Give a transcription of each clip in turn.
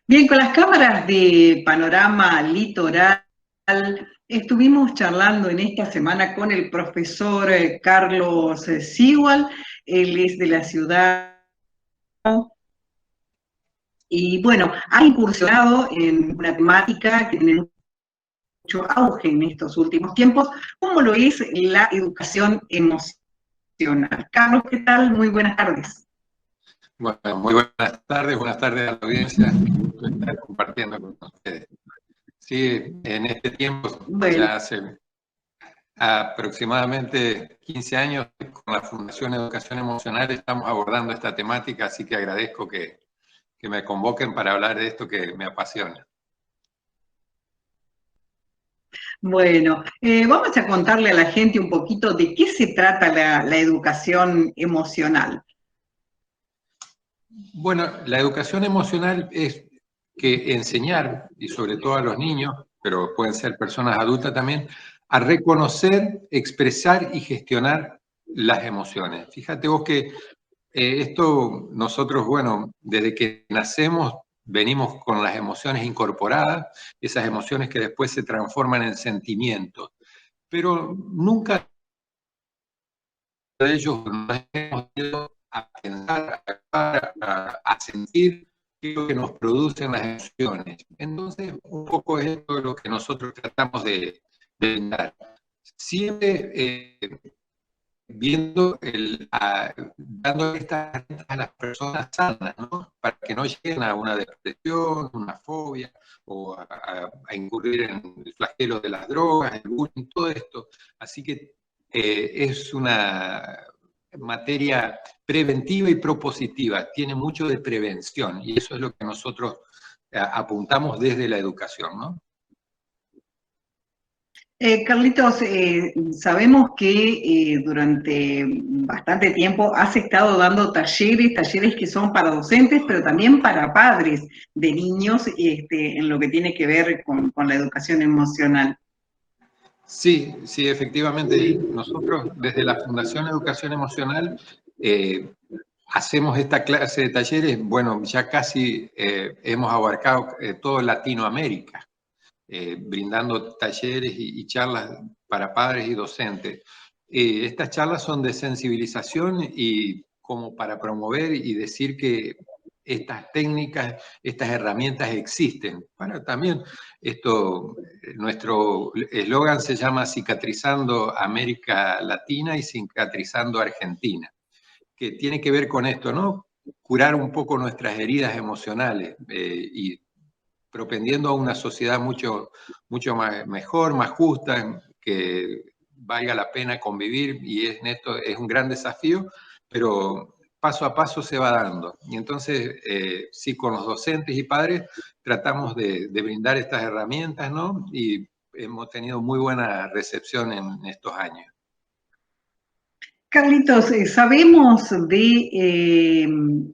Bien, con las cámaras de Panorama Litoral estuvimos charlando en esta semana con el profesor Carlos Sigual. Él es de la ciudad y bueno, ha incursionado en una temática que tiene mucho auge en estos últimos tiempos, como lo es la educación emocional. Carlos, ¿qué tal? Muy buenas tardes. Bueno, muy buenas tardes a la audiencia. Qué gusto estar compartiendo con ustedes. Sí, en este tiempo, Bueno, ya hace aproximadamente 15 años, con la Fundación Educación Emocional estamos abordando esta temática, así que agradezco que me convoquen para hablar de esto que me apasiona. Bueno, vamos a contarle a la gente un poquito de qué se trata la educación emocional. Bueno, la educación emocional es que enseñar, y sobre todo a los niños, pero pueden ser personas adultas también, a reconocer, expresar y gestionar las emociones. Fíjate vos que esto nosotros, bueno, desde que nacemos venimos con las emociones incorporadas, esas emociones que después se transforman en sentimientos, pero nunca de ellos nos hemos ido a pensar, a sentir qué es lo que nos producen las emociones. Entonces, un poco es esto lo que nosotros tratamos de dar. Siempre viendo, dando estas herramientas a las personas sanas, ¿no? Para que no lleguen a una depresión, una fobia, o a incurrir en el flagelo de las drogas, el bullying, todo esto. Así que es una materia preventiva y propositiva, tiene mucho de prevención, y eso es lo que nosotros apuntamos desde la educación, ¿no? Carlitos, sabemos que durante bastante tiempo has estado dando talleres que son para docentes, pero también para padres de niños, en lo que tiene que ver con la educación emocional. Sí, sí, efectivamente. Nosotros desde la Fundación Educación Emocional hacemos esta clase de talleres, bueno, ya casi hemos abarcado toda Latinoamérica, brindando talleres y charlas para padres y docentes. Estas charlas son de sensibilización y como para promover y decir que estas técnicas, estas herramientas existen. Para también esto, nuestro eslogan se llama Cicatrizando América Latina y Cicatrizando Argentina, que tiene que ver con esto, ¿no? Curar un poco nuestras heridas emocionales y propendiendo a una sociedad mucho más, mejor, más justa, que valga la pena convivir, y esto es un gran desafío, pero paso a paso se va dando. Y entonces, sí, con los docentes y padres tratamos de brindar estas herramientas, ¿no? Y hemos tenido muy buena recepción en estos años. Carlitos, sabemos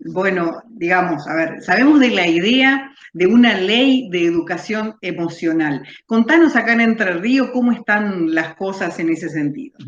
bueno, digamos, a ver, sabemos de la idea de una ley de educación emocional. Contanos acá en Entre Ríos cómo están las cosas en ese sentido.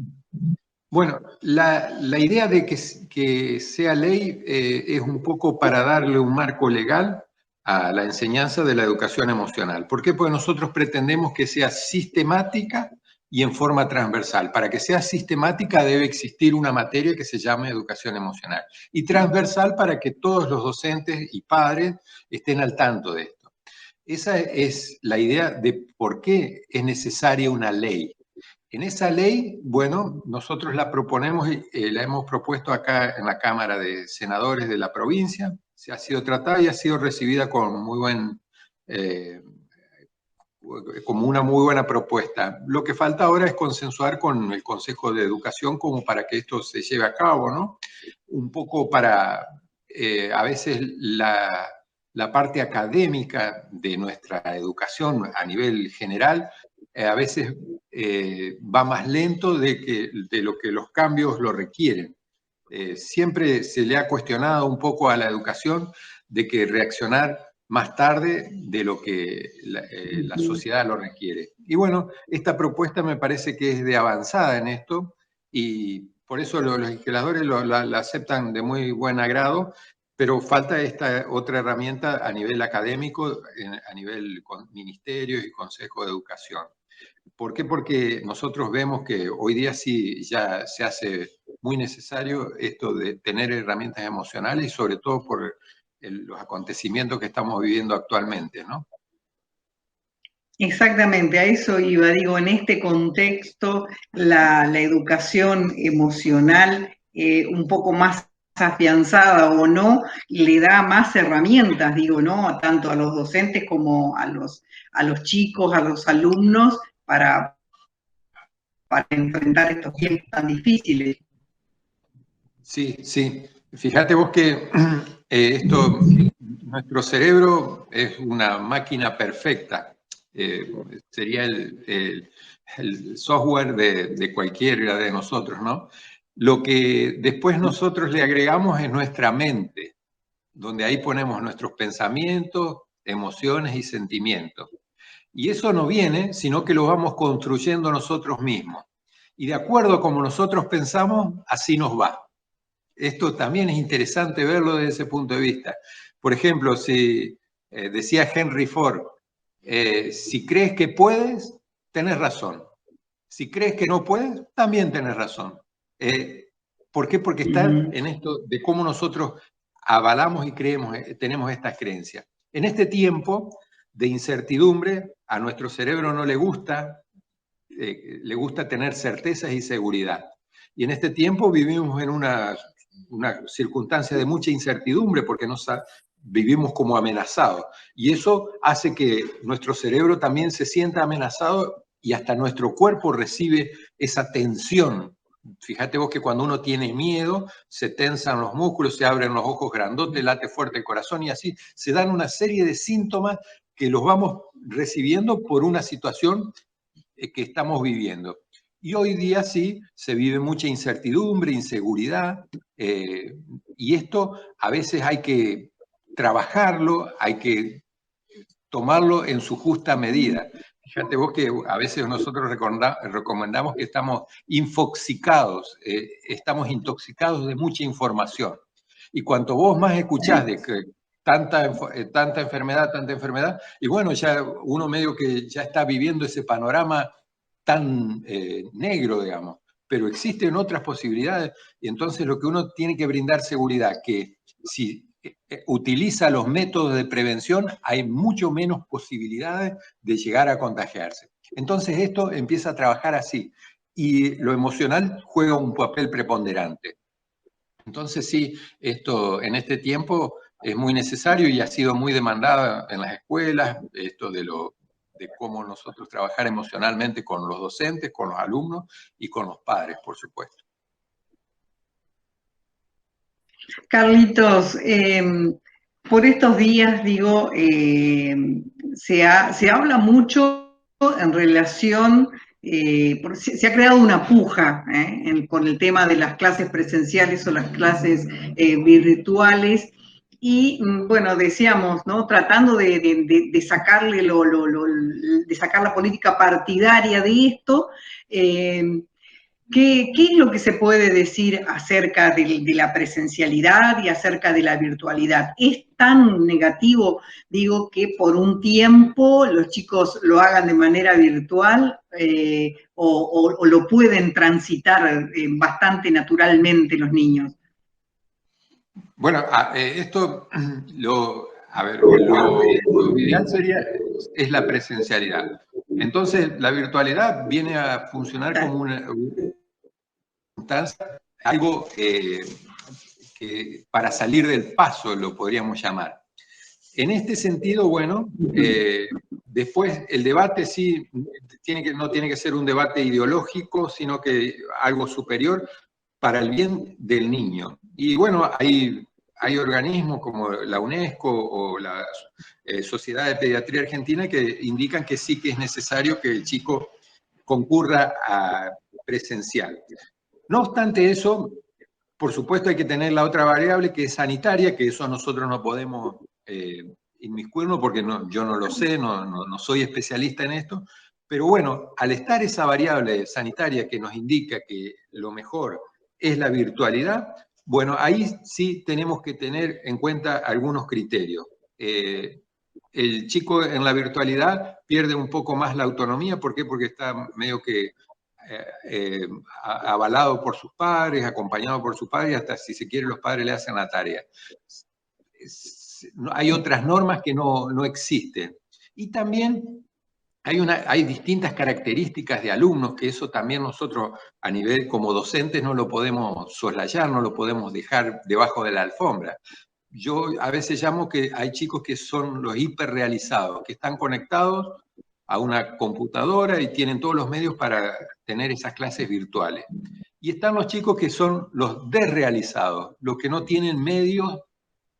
Bueno, la idea de que sea ley es un poco para darle un marco legal a la enseñanza de la educación emocional. ¿Por qué? Porque nosotros pretendemos que sea sistemática y en forma transversal. Para que sea sistemática debe existir una materia que se llame educación emocional, y transversal para que todos los docentes y padres estén al tanto de esto. Esa es la idea de por qué es necesaria una ley. En esa ley, bueno, nosotros la proponemos y la hemos propuesto acá en la Cámara de Senadores de la provincia. Se ha sido tratada y ha sido recibida con eh, como una muy buena propuesta. Lo que falta ahora es consensuar con el Consejo de Educación como para que esto se lleve a cabo, ¿no? Un poco para, a veces la parte académica de nuestra educación a nivel general, a veces va más lento de lo que los cambios lo requieren. Siempre se le ha cuestionado un poco a la educación de que reaccionar más tarde de lo que la sociedad lo requiere. Y bueno, esta propuesta me parece que es de avanzada en esto, y por eso los legisladores la aceptan de muy buen agrado, pero falta esta otra herramienta a nivel académico, a nivel ministerios y consejo de educación. ¿Por qué? Porque nosotros vemos que hoy día sí ya se hace muy necesario esto de tener herramientas emocionales y sobre todo por los acontecimientos que estamos viviendo actualmente, ¿no? Exactamente, a eso iba. Digo, en este contexto, la educación emocional un poco más afianzada o no, le da más herramientas, digo, ¿no? Tanto a los docentes como a los chicos, a los alumnos, para enfrentar estos tiempos tan difíciles. Sí, sí. Fíjate vos que nuestro cerebro es una máquina perfecta. Sería el software de cualquiera de nosotros, ¿no? Lo que después nosotros le agregamos es nuestra mente, donde ahí ponemos nuestros pensamientos, emociones y sentimientos. Y eso no viene, sino que lo vamos construyendo nosotros mismos. Y de acuerdo a como nosotros pensamos, así nos va. Esto también es interesante verlo desde ese punto de vista. Por ejemplo, si decía Henry Ford, si crees que puedes, tenés razón. Si crees que no puedes, también tenés razón. ¿Por qué? Porque está en esto de cómo nosotros avalamos y creemos, tenemos estas creencias. En este tiempo de incertidumbre, a nuestro cerebro no le gusta tener certezas y seguridad. Y en este tiempo vivimos en una circunstancia de mucha incertidumbre porque vivimos como amenazados. Y eso hace que nuestro cerebro también se sienta amenazado y hasta nuestro cuerpo recibe esa tensión. Fíjate vos que cuando uno tiene miedo, se tensan los músculos, se abren los ojos grandotes, late fuerte el corazón y así se dan una serie de síntomas que los vamos recibiendo por una situación que estamos viviendo. Y hoy día sí se vive mucha incertidumbre, inseguridad, y esto a veces hay que trabajarlo, hay que tomarlo en su justa medida. Fíjate vos que a veces nosotros recomendamos que estamos infoxicados, estamos intoxicados de mucha información. Y cuanto vos más escuchás de que tanta enfermedad, y bueno, ya uno medio que ya está viviendo ese panorama tan negro, digamos, pero existen otras posibilidades, y entonces lo que uno tiene que brindar seguridad, que si utiliza los métodos de prevención, hay mucho menos posibilidades de llegar a contagiarse. Entonces esto empieza a trabajar así, y lo emocional juega un papel preponderante. Entonces sí, esto en este tiempo es muy necesario y ha sido muy demandada en las escuelas, esto de cómo nosotros trabajar emocionalmente con los docentes, con los alumnos y con los padres, por supuesto. Carlitos, por estos días, digo, se habla mucho en relación, se ha creado una puja con el tema de las clases presenciales o las clases virtuales. Y bueno, decíamos, ¿no? Tratando de sacarle de sacar la política partidaria de esto, ¿qué es lo que se puede decir acerca de la presencialidad y acerca de la virtualidad? ¿Es tan negativo, digo, que por un tiempo los chicos lo hagan de manera virtual o lo pueden transitar bastante naturalmente los niños? Bueno, esto lo ideal es la presencialidad. Entonces, la virtualidad viene a funcionar como una algo que para salir del paso lo podríamos llamar. En este sentido, bueno, después el debate sí no tiene que ser un debate ideológico, sino que algo superior para el bien del niño. Y bueno, hay organismos como la UNESCO o la Sociedad de Pediatría Argentina que indican que sí que es necesario que el chico concurra a presencial. No obstante eso, por supuesto hay que tener la otra variable que es sanitaria, que eso nosotros no podemos inmiscuirnos porque yo no lo sé, no soy especialista en esto, pero bueno, al estar esa variable sanitaria que nos indica que lo mejor es la virtualidad, Bueno, ahí sí tenemos que tener en cuenta algunos criterios. El chico en la virtualidad pierde un poco más la autonomía. ¿Por qué? Porque está medio que avalado por sus padres, acompañado por sus padres, hasta si se quiere los padres le hacen la tarea. Hay otras normas que no existen. Y también hay distintas características de alumnos que eso también nosotros a nivel como docentes no lo podemos soslayar, no lo podemos dejar debajo de la alfombra. Yo a veces llamo que hay chicos que son los hiperrealizados, que están conectados a una computadora y tienen todos los medios para tener esas clases virtuales. Y están los chicos que son los desrealizados, los que no tienen medios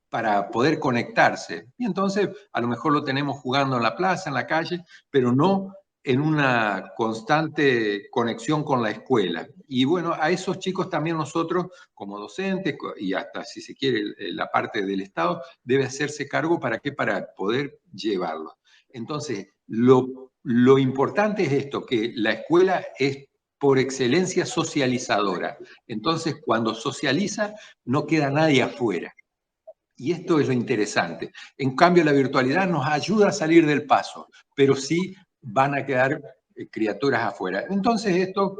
para poder conectarse. Y entonces a lo mejor lo tenemos jugando en la plaza, en la calle, pero no en una constante conexión con la escuela. Y bueno, a esos chicos también nosotros, como docentes, y hasta si se quiere la parte del Estado, debe hacerse cargo. ¿Para qué? Para poder llevarlo. Entonces, lo importante es esto, que la escuela es por excelencia socializadora. Entonces, cuando socializa, no queda nadie afuera. Y esto es lo interesante. En cambio, la virtualidad nos ayuda a salir del paso, pero sí van a quedar criaturas afuera. Entonces esto,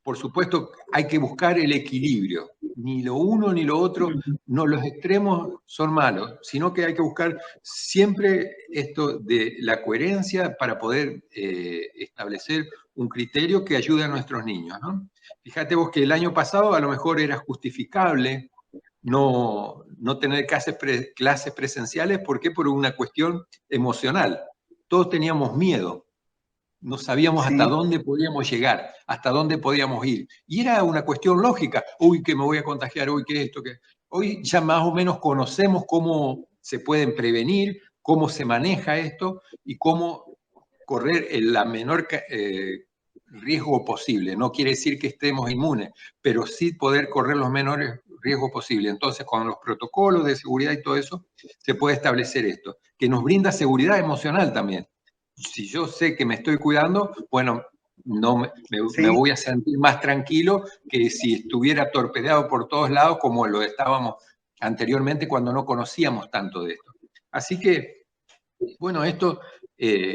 por supuesto, hay que buscar el equilibrio. Ni lo uno ni lo otro, no los extremos son malos, sino que hay que buscar siempre esto de la coherencia para poder establecer un criterio que ayude a nuestros niños, ¿no? Fíjate vos que el año pasado a lo mejor era justificable no tener clases presenciales. ¿Por qué? Por una cuestión emocional. Todos teníamos miedo, no sabíamos hasta dónde podíamos llegar, hasta dónde podíamos ir. Y era una cuestión lógica. Uy, que me voy a contagiar, uy, que esto, que... Hoy ya más o menos conocemos cómo se pueden prevenir, cómo se maneja esto y cómo correr la menor riesgo posible. No quiere decir que estemos inmunes, pero sí poder correr los menores riesgos posibles. Entonces, con los protocolos de seguridad y todo eso, se puede establecer esto, que nos brinda seguridad emocional también. Si yo sé que me estoy cuidando, bueno, me voy a sentir más tranquilo que si estuviera torpedeado por todos lados como lo estábamos anteriormente cuando no conocíamos tanto de esto. Así que, bueno, esto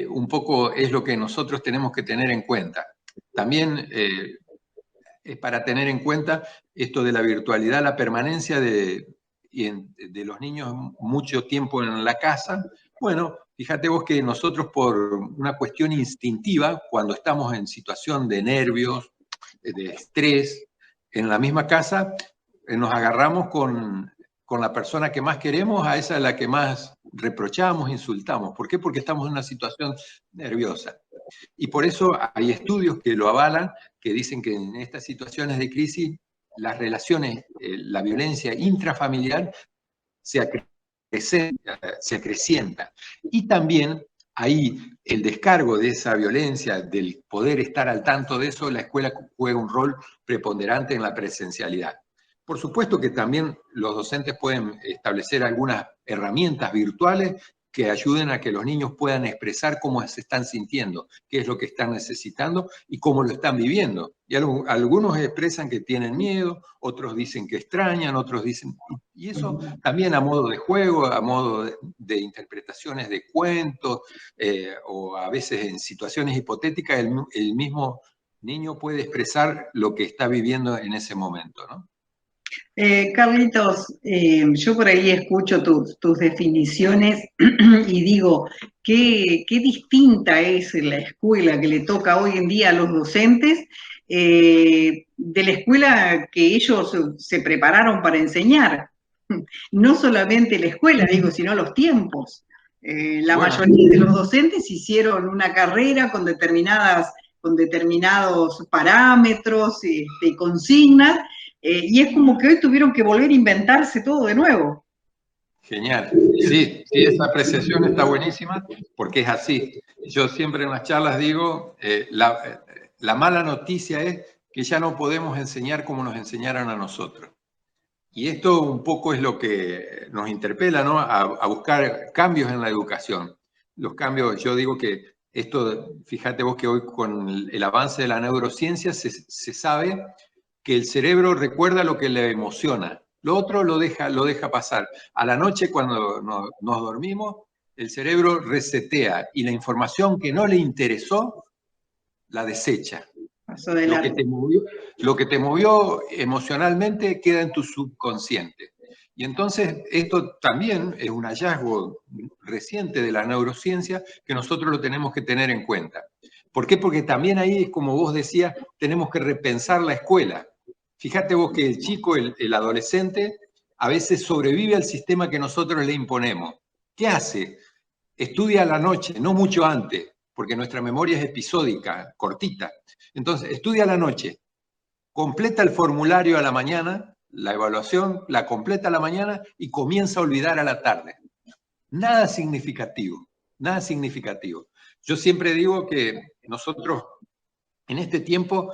un poco es lo que nosotros tenemos que tener en cuenta. También es para tener en cuenta esto de la virtualidad, la permanencia de los niños mucho tiempo en la casa. Bueno, fíjate vos que nosotros por una cuestión instintiva, cuando estamos en situación de nervios, de estrés, en la misma casa, nos agarramos con la persona que más queremos, a esa a la que más reprochamos, insultamos. ¿Por qué? Porque estamos en una situación nerviosa. Y por eso hay estudios que lo avalan, que dicen que en estas situaciones de crisis las relaciones, la violencia intrafamiliar se acrecienta. Y también ahí el descargo de esa violencia, del poder estar al tanto de eso, la escuela juega un rol preponderante en la presencialidad. Por supuesto que también los docentes pueden establecer algunas herramientas virtuales que ayuden a que los niños puedan expresar cómo se están sintiendo, qué es lo que están necesitando y cómo lo están viviendo. Y algunos expresan que tienen miedo, otros dicen que extrañan, otros dicen... Y eso también a modo de juego, a modo de interpretaciones de cuentos, o a veces en situaciones hipotéticas, el mismo niño puede expresar lo que está viviendo en ese momento, ¿no? Carlitos, yo por ahí escucho tus definiciones y digo, qué distinta es la escuela que le toca hoy en día a los docentes de la escuela que ellos se prepararon para enseñar. No solamente la escuela, digo, sino los tiempos. La mayoría de los docentes hicieron una carrera con determinados parámetros y consignas, y es como que hoy tuvieron que volver a inventarse todo de nuevo. Genial. Sí, esa apreciación está buenísima porque es así. Yo siempre en las charlas digo, la mala noticia es que ya no podemos enseñar como nos enseñaron a nosotros. Y esto un poco es lo que nos interpela, ¿no? A buscar cambios en la educación. Los cambios, yo digo que esto, fíjate vos que hoy con el avance de la neurociencia se sabe que el cerebro recuerda lo que le emociona. Lo otro lo deja pasar. A la noche, cuando nos dormimos, el cerebro resetea y la información que no le interesó, la desecha. Pasó de Lo que largo. lo que te movió emocionalmente queda en tu subconsciente. Y entonces esto también es un hallazgo reciente de la neurociencia que nosotros lo tenemos que tener en cuenta. ¿Por qué? Porque también ahí, como vos decías, tenemos que repensar la escuela. Fíjate vos que el chico, el adolescente, a veces sobrevive al sistema que nosotros le imponemos. ¿Qué hace? Estudia a la noche, no mucho antes, porque nuestra memoria es episódica, cortita. Entonces, estudia a la noche, completa el formulario a la mañana, la evaluación la completa a la mañana y comienza a olvidar a la tarde. Nada significativo, nada significativo. Yo siempre digo que nosotros en este tiempo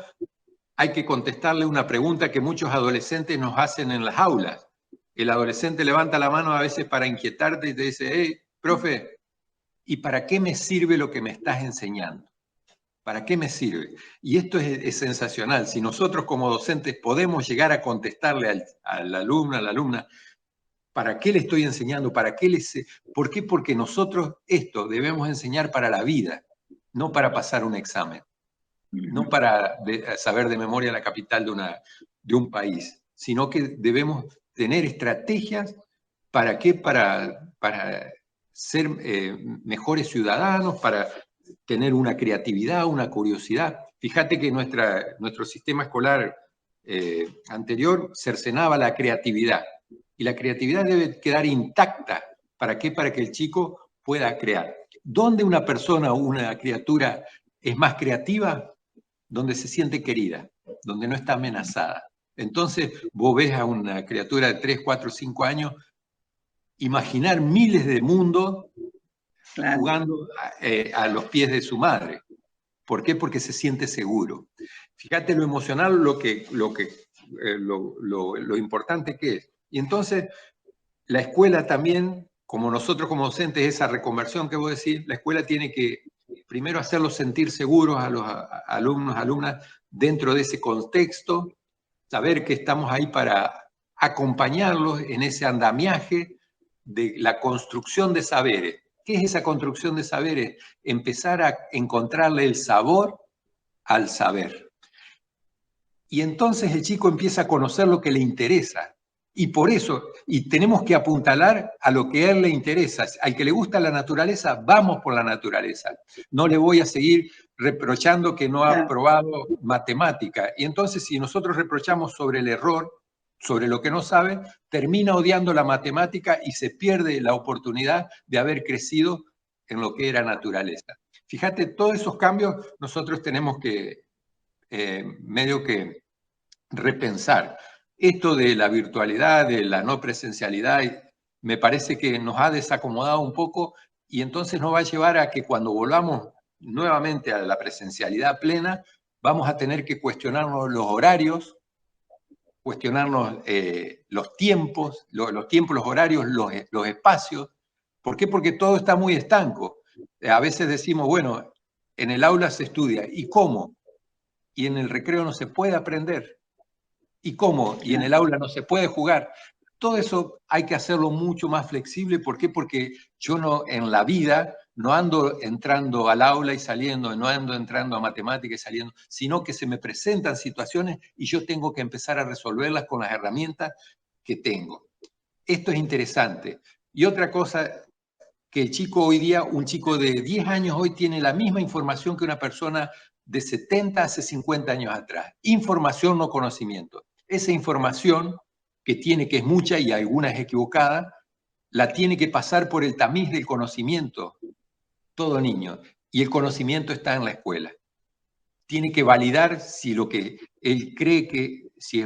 hay que contestarle una pregunta que muchos adolescentes nos hacen en las aulas. El adolescente levanta la mano a veces para inquietarte y te dice, hey, profe, ¿y para qué me sirve lo que me estás enseñando? ¿Para qué me sirve? Y esto es sensacional. Si nosotros como docentes podemos llegar a contestarle al alumno, a la alumna, ¿para qué le estoy enseñando? ¿Para qué ¿Por qué? Porque nosotros esto debemos enseñar para la vida, no para pasar un examen, no para saber de memoria la capital de un país, sino que debemos tener estrategias. ¿Para qué? Para ser mejores ciudadanos, para tener una creatividad, una curiosidad. Fíjate que nuestro sistema escolar anterior cercenaba la creatividad. Y la creatividad debe quedar intacta. ¿Para qué? Para que el chico pueda crear. ¿Dónde una persona o una criatura es más creativa? Donde se siente querida, donde no está amenazada. Entonces, vos ves a una criatura de 3, 4, 5 años imaginar miles de mundos Claro. jugando a los pies de su madre. ¿Por qué? Porque se siente seguro. Fíjate lo emocional, lo importante que es. Y entonces, la escuela también, como nosotros como docentes, esa reconversión que vos decís, la escuela tiene que primero hacerlos sentir seguros a los alumnos, alumnas, dentro de ese contexto, saber que estamos ahí para acompañarlos en ese andamiaje de la construcción de saberes. ¿Qué es esa construcción de saberes? Empezar a encontrarle el sabor al saber. Y entonces el chico empieza a conocer lo que le interesa. Y por eso, y tenemos que apuntalar a lo que a él le interesa. Al que le gusta la naturaleza, vamos por la naturaleza. No le voy a seguir reprochando que no ha probado matemática. Y entonces, si nosotros reprochamos sobre el error, sobre lo que no sabe, termina odiando la matemática y se pierde la oportunidad de haber crecido en lo que era naturaleza. Fíjate, todos esos cambios nosotros tenemos que medio que repensar. Esto de la virtualidad, de la no presencialidad, me parece que nos ha desacomodado un poco y entonces nos va a llevar a que cuando volvamos nuevamente a la presencialidad plena, vamos a tener que cuestionarnos los horarios, cuestionarnos los tiempos, los horarios, los espacios. ¿Por qué? Porque todo está muy estanco. A veces decimos, bueno, en el aula se estudia. ¿Y cómo? Y en el recreo no se puede aprender. ¿Y cómo? Y en el aula no se puede jugar. Todo eso hay que hacerlo mucho más flexible. ¿Por qué? Porque yo no, en la vida no ando entrando al aula y saliendo, no ando entrando a matemática y saliendo, sino que se me presentan situaciones y yo tengo que empezar a resolverlas con las herramientas que tengo. Esto es interesante. Y otra cosa, que el chico hoy día, un chico de 10 años hoy tiene la misma información que una persona de 70 hace 50 años atrás. Información, no conocimiento. Esa información que tiene, que es mucha y alguna es equivocada, la tiene que pasar por el tamiz del conocimiento, todo niño. Y el conocimiento está en la escuela. Tiene que validar si lo que él cree que, si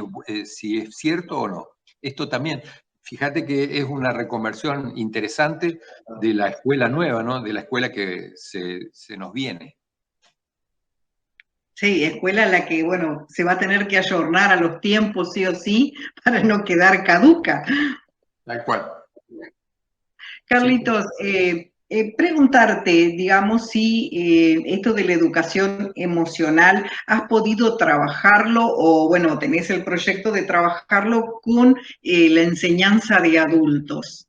es cierto o no. Esto también, fíjate que es una reconversión interesante de la escuela nueva, ¿no? De la escuela que se nos viene. Sí, escuela en la que, bueno, se va a tener que ayornar a los tiempos sí o sí para no quedar caduca. Tal cual. Carlitos, Preguntarte, digamos, si esto de la educación emocional has podido trabajarlo o, bueno, tenés el proyecto de trabajarlo con la enseñanza de adultos.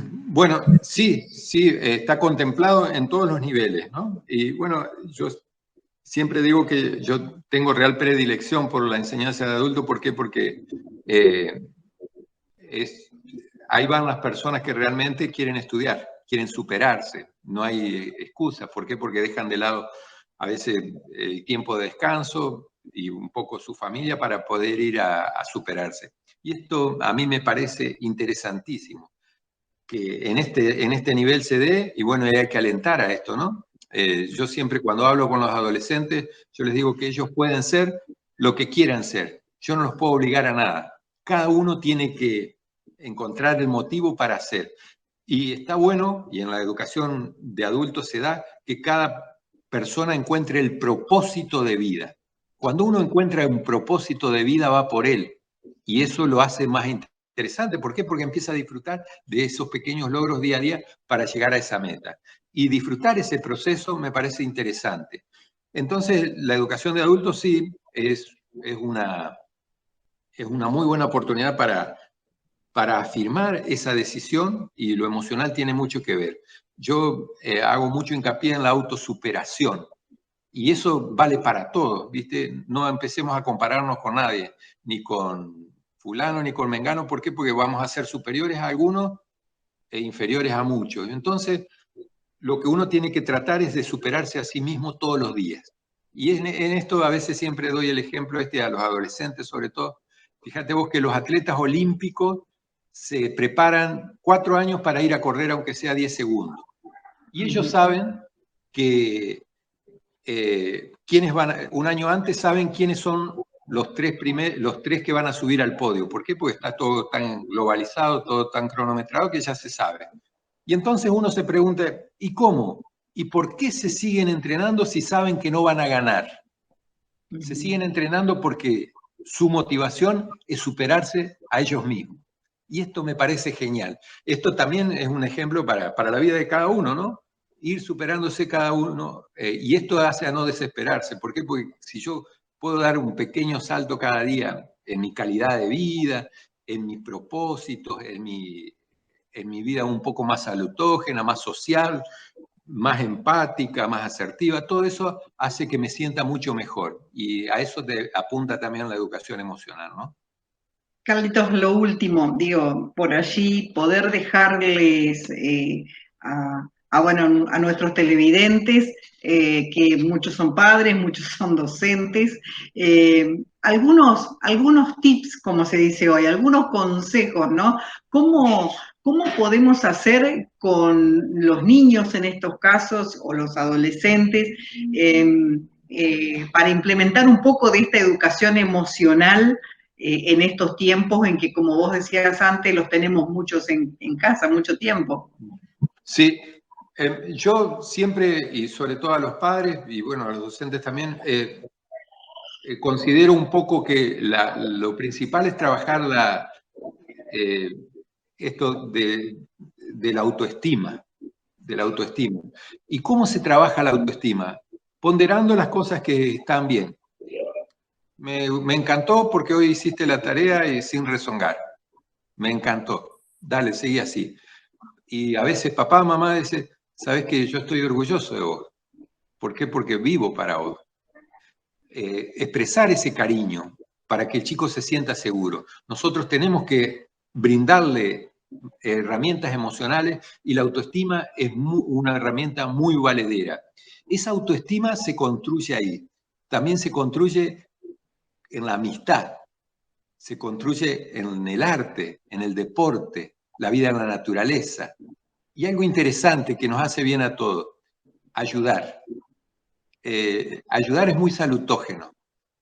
Bueno, sí, sí, está contemplado en todos los niveles, ¿no? Y bueno, yo siempre digo que yo tengo real predilección por la enseñanza de adulto. ¿Por qué? Porque eh, ahí van las personas que realmente quieren estudiar, quieren superarse. No hay excusa. ¿Por qué? Porque dejan de lado a veces el tiempo de descanso y un poco su familia para poder ir a superarse. Y esto a mí me parece interesantísimo, que en este nivel se dé, y bueno, hay que alentar a esto, ¿no? Yo siempre cuando hablo con los adolescentes, yo les digo que ellos pueden ser lo que quieran ser. Yo no los puedo obligar a nada. Cada uno tiene que encontrar el motivo para hacer. Y está bueno, y en la educación de adultos se da, que cada persona encuentre el propósito de vida. Cuando uno encuentra un propósito de vida, va por él. Y eso lo hace más interesante. ¿Por qué? Porque empieza a disfrutar de esos pequeños logros día a día para llegar a esa meta. Y disfrutar ese proceso me parece interesante. Entonces, la educación de adultos sí es una muy buena oportunidad para afirmar esa decisión, y lo emocional tiene mucho que ver. Yo hago mucho hincapié en la autosuperación, y eso vale para todos, ¿viste? No empecemos a compararnos con nadie, ni con fulano, ni con mengano. ¿Por qué? Porque vamos a ser superiores a algunos e inferiores a muchos. Entonces, lo que uno tiene que tratar es de superarse a sí mismo todos los días. Y en esto a veces siempre doy el ejemplo a los adolescentes sobre todo. Fíjate vos que los atletas olímpicos se preparan 4 años para ir a correr aunque sea 10 segundos. Y ellos saben que quienes un año antes saben quiénes son los tres que van a subir al podio. ¿Por qué? Porque está todo tan globalizado, todo tan cronometrado que ya se sabe. Y entonces uno se pregunta, ¿y cómo? ¿Y por qué se siguen entrenando si saben que no van a ganar? Se siguen entrenando porque su motivación es superarse a ellos mismos. Y esto me parece genial. Esto también es un ejemplo para la vida de cada uno, ¿no? Ir superándose cada uno. Y esto hace a no desesperarse. ¿Por qué? Porque si yo puedo dar un pequeño salto cada día en mi calidad de vida, en mis propósitos, en mi vida un poco más salutógena, más social, más empática, más asertiva, todo eso hace que me sienta mucho mejor. Y a eso apunta también la educación emocional, ¿no? Carlitos, lo último, digo, por allí poder dejarles bueno, a nuestros televidentes, que muchos son padres, muchos son docentes, algunos tips, como se dice hoy, algunos consejos, ¿no? ¿Cómo podemos hacer con los niños en estos casos o los adolescentes para implementar un poco de esta educación emocional en estos tiempos en que, como vos decías antes, los tenemos muchos en casa, mucho tiempo? Sí, yo siempre, y sobre todo a los padres, y bueno, a los docentes también, considero un poco que lo principal es trabajar eh, esto de la autoestima, de la autoestima. ¿Y cómo se trabaja la autoestima? Ponderando las cosas que están bien. Me encantó porque hoy hiciste la tarea y sin rezongar. Me encantó. Dale, seguí así. Y a veces papá, mamá dice, sabes que yo estoy orgulloso de vos. ¿Por qué? Porque vivo para vos. Expresar ese cariño para que el chico se sienta seguro. Nosotros tenemos que brindarle herramientas emocionales, y la autoestima es una herramienta muy valedera. Esa autoestima se construye ahí. También se construye en la amistad, se construye en el arte, en el deporte, la vida en la naturaleza. Y algo interesante que nos hace bien a todos, ayudar. Ayudar es muy salutógeno.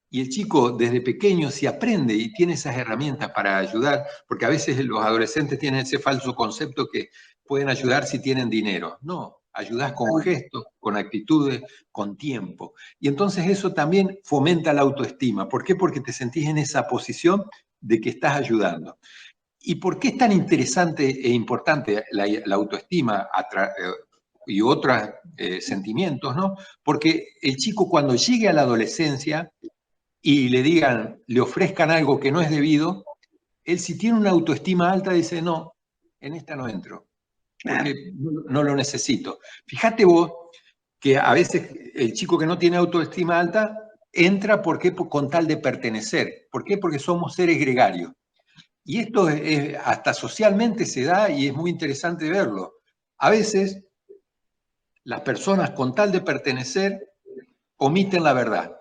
Y el chico desde pequeño, si aprende y tiene esas herramientas para ayudar, porque a veces los adolescentes tienen ese falso concepto que pueden ayudar si tienen dinero. No, ayudas con gestos, con actitudes, con tiempo. Y entonces eso también fomenta la autoestima. ¿Por qué? Porque te sentís en esa posición de que estás ayudando. ¿Y por qué es tan interesante e importante la autoestima y otros sentimientos, ¿no? Porque el chico cuando llegue a la adolescencia y le ofrezcan algo que no es debido, él si tiene una autoestima alta dice, no, en esta no entro, Claro. porque no lo necesito. Fíjate vos que a veces el chico que no tiene autoestima alta entra con tal de pertenecer. ¿Por qué? Porque somos seres gregarios. Y esto hasta socialmente se da y es muy interesante verlo. A veces las personas con tal de pertenecer omiten la verdad.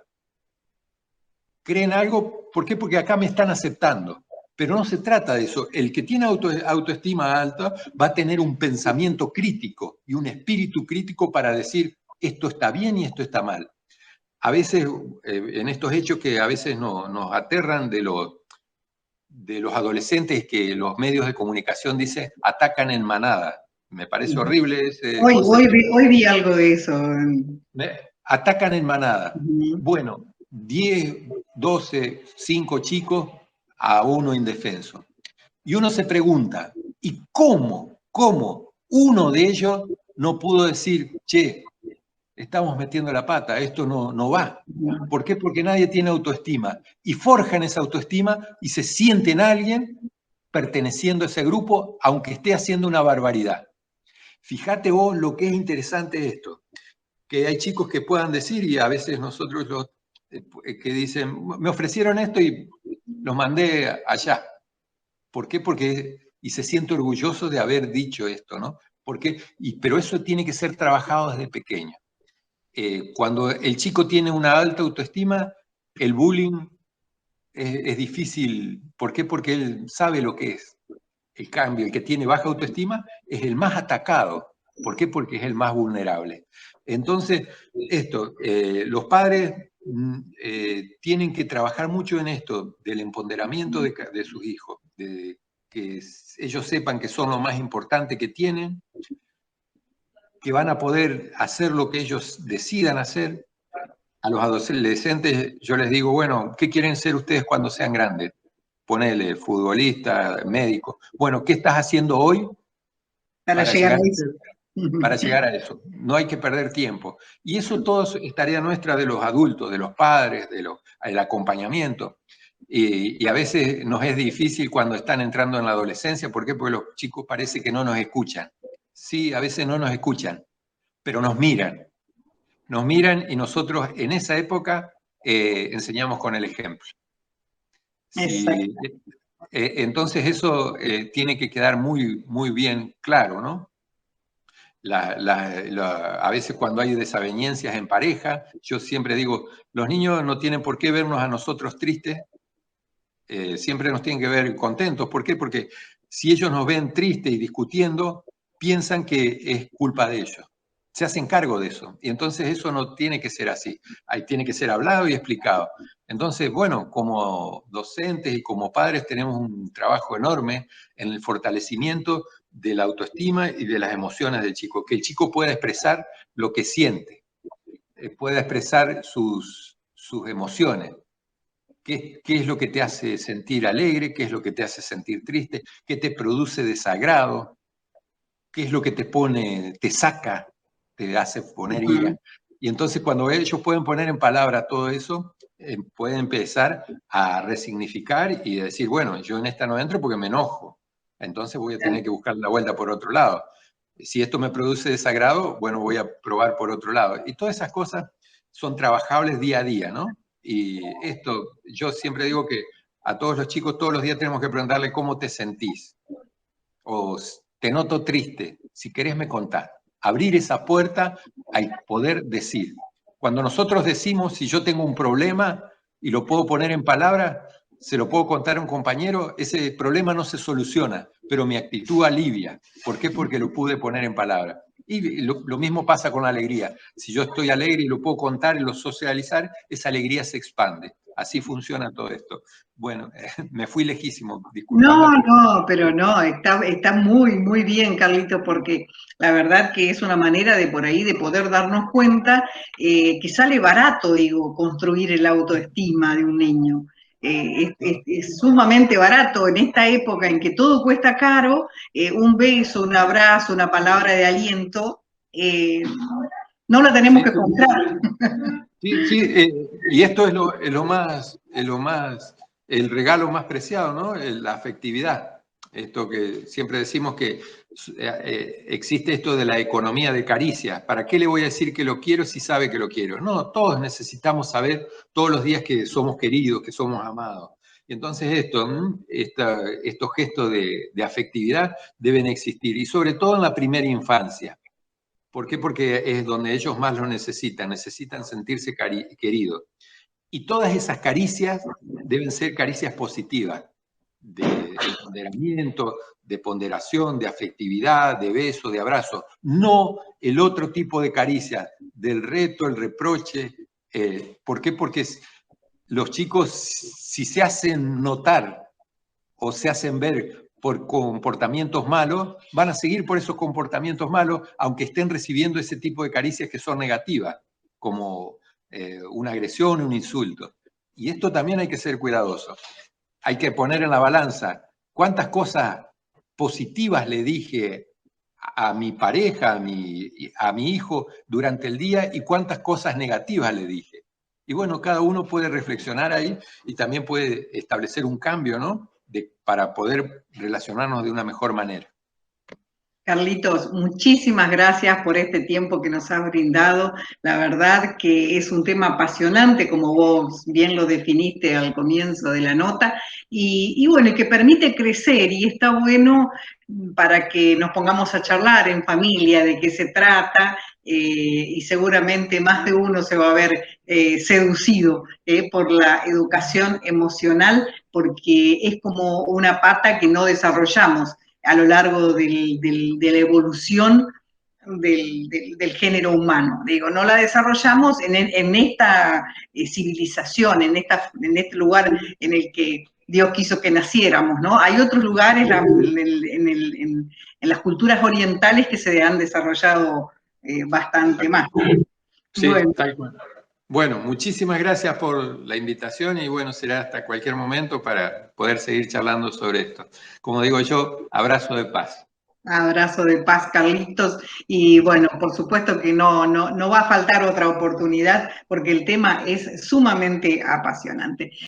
Creen algo, ¿por qué? Porque acá me están aceptando. Pero no se trata de eso. El que tiene autoestima alta va a tener un pensamiento crítico y un espíritu crítico para decir esto está bien y esto está mal. A veces, en estos hechos que a veces nos aterran de los adolescentes que los medios de comunicación dicen atacan en manada. Me parece horrible ese concepto. Hoy vi algo de eso. Atacan en manada. Ujú. Bueno, 10, 12, 5 chicos a uno indefenso. Y uno se pregunta, ¿y cómo uno de ellos no pudo decir, che, estamos metiendo la pata, esto no va? ¿Por qué? Porque nadie tiene autoestima. Y forjan esa autoestima y se sienten alguien perteneciendo a ese grupo, aunque esté haciendo una barbaridad. Fíjate vos lo que es interesante esto, que hay chicos que puedan decir, y a veces nosotros que dicen, me ofrecieron esto y los mandé allá. ¿Por qué? Y se siente orgulloso de haber dicho esto, ¿no? Pero eso tiene que ser trabajado desde pequeño. Cuando el chico tiene una alta autoestima, el bullying es difícil. ¿Por qué? Porque él sabe lo que es. El cambio, el que tiene baja autoestima, es el más atacado. ¿Por qué? Porque es el más vulnerable. Entonces, los padres tienen que trabajar mucho en esto del empoderamiento de sus hijos, de que ellos sepan que son lo más importante que tienen, que van a poder hacer lo que ellos decidan hacer. A los adolescentes yo les digo, bueno, ¿qué quieren ser ustedes cuando sean grandes? Ponele, futbolista, médico. Bueno, ¿qué estás haciendo hoy Para para llegar a llegar eso. para llegar a eso? No hay que perder tiempo. Y eso todo es tarea nuestra de los adultos, de los padres, del acompañamiento. Y a veces nos es difícil cuando están entrando en la adolescencia. ¿Por qué? Porque los chicos parece que no nos escuchan. Sí, a veces no nos escuchan, pero nos miran. Nos miran y nosotros en esa época enseñamos con el ejemplo. Si, Exacto. entonces eso tiene que quedar muy, muy bien claro, ¿no? A veces cuando hay desavenencias en pareja, yo siempre digo, los niños no tienen por qué vernos a nosotros tristes, siempre nos tienen que ver contentos. ¿Por qué? Porque si ellos nos ven tristes y discutiendo, piensan que es culpa de ellos. Se hacen cargo de eso. Y entonces eso no tiene que ser así. Ahí tiene que ser hablado y explicado. Entonces, bueno, como docentes y como padres tenemos un trabajo enorme en el fortalecimiento de la autoestima y de las emociones del chico. Que el chico pueda expresar lo que siente, pueda expresar sus emociones. ¿Qué es lo que te hace sentir alegre? ¿Qué es lo que te hace sentir triste? ¿Qué te produce desagrado? ¿Qué es lo que te saca, te hace poner ira? Ujú. Y entonces cuando ellos pueden poner en palabra todo eso, pueden empezar a resignificar y decir, bueno, yo en esta no entro porque me enojo, entonces voy a tener que buscar la vuelta por otro lado. Si esto me produce desagrado, bueno, voy a probar por otro lado. Y todas esas cosas son trabajables día a día, ¿no? Y esto, yo siempre digo que a todos los chicos todos los días tenemos que preguntarle cómo te sentís. O te noto triste, si querés me contás. Abrir esa puerta al poder decir. Cuando nosotros decimos, si yo tengo un problema y lo puedo poner en palabras, se lo puedo contar a un compañero, ese problema no se soluciona, pero mi actitud alivia. ¿Por qué? Porque lo pude poner en palabras. Y lo mismo pasa con la alegría. Si yo estoy alegre y lo puedo contar y lo socializar, esa alegría se expande. Así funciona todo esto. Bueno, me fui lejísimo, discúlpame, No, pero... no, pero no, está muy, muy bien, Carlito, porque la verdad que es una manera de por ahí de poder darnos cuenta que sale barato, digo, construir el autoestima de un niño. es sumamente barato en esta época en que todo cuesta caro, un beso, un abrazo, una palabra de aliento, no la tenemos Sí, que comprar. sí, sí, y esto es lo más, el regalo más preciado, ¿no? La afectividad. Esto que siempre decimos que existe esto de la economía de caricias. ¿Para qué le voy a decir que lo quiero si sabe que lo quiero? No, todos necesitamos saber todos los días que somos queridos, que somos amados. Y entonces estos gestos de afectividad deben existir, y sobre todo en la primera infancia. ¿Por qué? Porque es donde ellos más lo necesitan sentirse queridos. Y todas esas caricias deben ser caricias positivas, de empoderamiento, de ponderación, de afectividad, de beso, de abrazo. No el otro tipo de caricias, del reto, el reproche. ¿Por qué? Porque los chicos, si se hacen notar o se hacen ver por comportamientos malos, van a seguir por esos comportamientos malos, aunque estén recibiendo ese tipo de caricias que son negativas, como una agresión, un insulto. Y esto también hay que ser cuidadoso. Hay que poner en la balanza cuántas cosas positivas le dije a mi pareja, a mi hijo durante el día, y cuántas cosas negativas le dije. Y bueno, cada uno puede reflexionar ahí y también puede establecer un cambio, ¿no? Para poder relacionarnos de una mejor manera. Carlitos, muchísimas gracias por este tiempo que nos has brindado. La verdad que es un tema apasionante, como vos bien lo definiste al comienzo de la nota, y bueno, que permite crecer, y está bueno para que nos pongamos a charlar en familia de qué se trata, y seguramente más de uno se va a ver seducido por la educación emocional, porque es como una pata que no desarrollamos a lo largo de la evolución del género humano. Digo, no la desarrollamos en esta civilización, en este lugar en el que Dios quiso que naciéramos, ¿no? Hay otros lugares en las culturas orientales que se han desarrollado bastante más. Sí, Bueno. tal cual. Bueno, muchísimas gracias por la invitación, y bueno, será hasta cualquier momento para poder seguir charlando sobre esto. Como digo yo, abrazo de paz. Abrazo de paz, Carlitos. Y bueno, por supuesto que no va a faltar otra oportunidad porque el tema es sumamente apasionante.